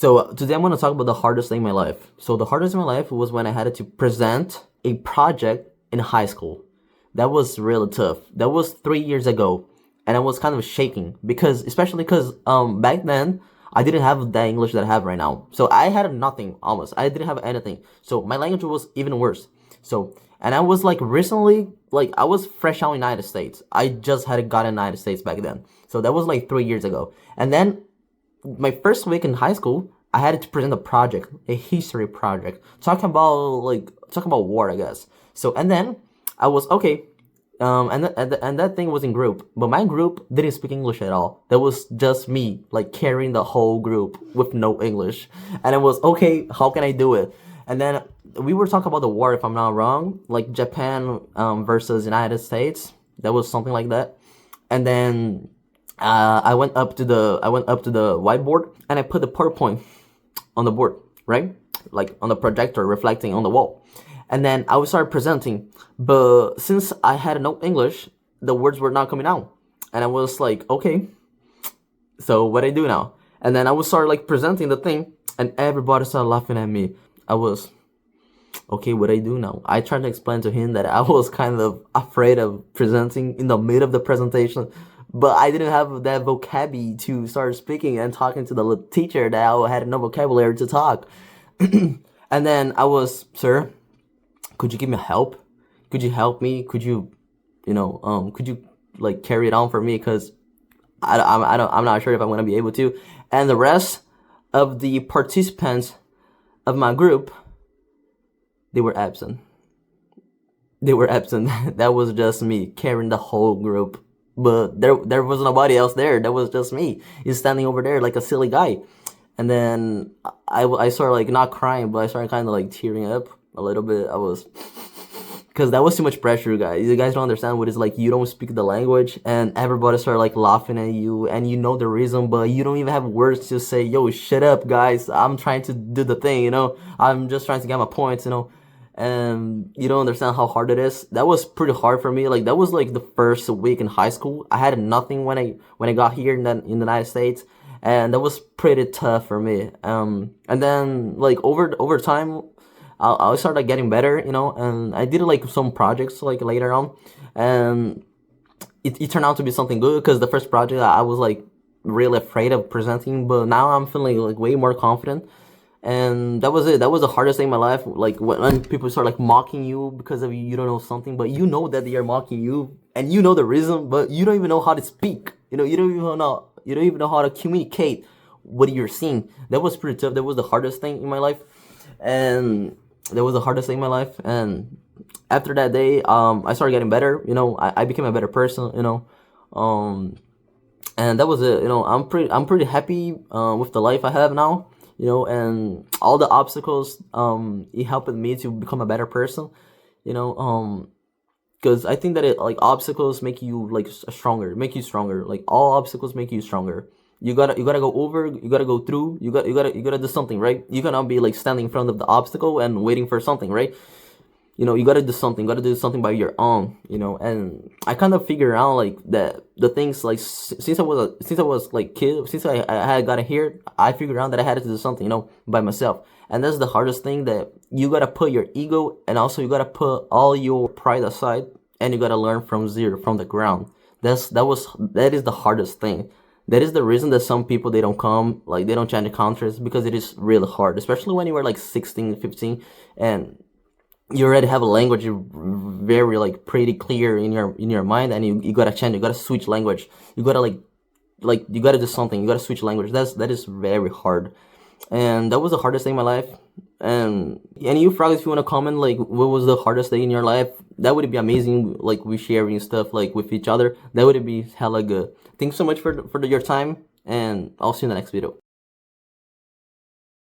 So today I'm going to talk about the hardest thing in my life. So the hardest in my life was when I had to present a project in high school. That was really tough. That was 3 years ago, and I was kind of shaking because, especially because back then I didn't have the English that I have right now. So I had nothing almost. I didn't have anything. So my language was even worse. So and I was like recently, like I was fresh out in the United States. I just had got in the United States back then. So that was like 3 years ago, and then my first week in high school, I had to present a project, a history project, talking about war, I guess. So and then I was okay, and that thing was in group, but my group didn't speak English at all. That was just me, like carrying the whole group with no English, and it was okay. How can I do it? And then we were talking about the war, if I'm not wrong, like Japan versus United States. That was something like that, and then I went up to the whiteboard and I put the PowerPoint on the board, right? Like on the projector reflecting on the wall. And then I would start presenting, but since I had no English, the words were not coming out. And I was like, okay, so what do I do now? And then I would start like presenting the thing, and everybody started laughing at me. I was okay, what do I do now? I tried to explain to him that I was kind of afraid of presenting in the middle of the presentation, but I didn't have that vocabulary to start speaking and talking to the teacher that I had no vocabulary to talk. And then I was, sir, could you give me help? Could you help me? Could you, could you like carry it on for me? Because I'm not sure if I'm gonna be able to. And the rest of the participants of my group, they were absent. They were absent. That was just me carrying the whole group. But there was nobody else there. That was just me. He's standing over there like a silly guy. And then I started like not crying, but I started kind of like tearing up a little bit. I was, because that was too much pressure, you guys. You guys don't understand what it's like. You don't speak the language, and everybody started like laughing at you, and you know the reason, but you don't even have words to say, yo, shut up, guys. I'm trying to do the thing. I'm just trying to get my points. And you don't understand how hard it is. That was pretty hard for me. Like that was like the first week in high school. I had nothing when I got here in the United States, and that was pretty tough for me. And then like over time, I started like getting better, and I did like some projects like later on, and it turned out to be something good because the first project I was like really afraid of presenting, but now I'm feeling like way more confident. And that was it. That was the hardest thing in my life. Like when people start like mocking you because of you don't know something, but you know that they are mocking you, and you know the reason, but you don't even know how to speak. You don't even know how to communicate what you're seeing. That was pretty tough. That was the hardest thing in my life, and that was the hardest thing in my life. And after that day, I started getting better. I became a better person. And that was it. I'm pretty happy with the life I have now. And all the obstacles, it helped me to become a better person, because I think that obstacles make you like stronger, make you stronger. Like all obstacles make you stronger. You gotta go over, you gotta go through, you gotta do something, right? You cannot be like standing in front of the obstacle and waiting for something, right? You gotta do something, by your own, and I kind of figure out like that the things like since I was like kid, since I had gotten here, I figured out that I had to do something, by myself. And that's the hardest thing, that you gotta put your ego and also you gotta put all your pride aside, and you gotta learn from zero, from the ground. That is the hardest thing. That is the reason that some people, they don't come, like they don't change the countries, because it is really hard, especially when you were like 16, 15, and you already have a language very like pretty clear in your mind, and you gotta change, you gotta switch language, you gotta like you gotta do something, you gotta switch language. That is very hard, and that was the hardest thing in my life. And you frogs, if you want to comment like what was the hardest thing in your life, that would be amazing. Like we sharing stuff like with each other, that would be hella good. Thanks so much for your time, and I'll see you in the next video.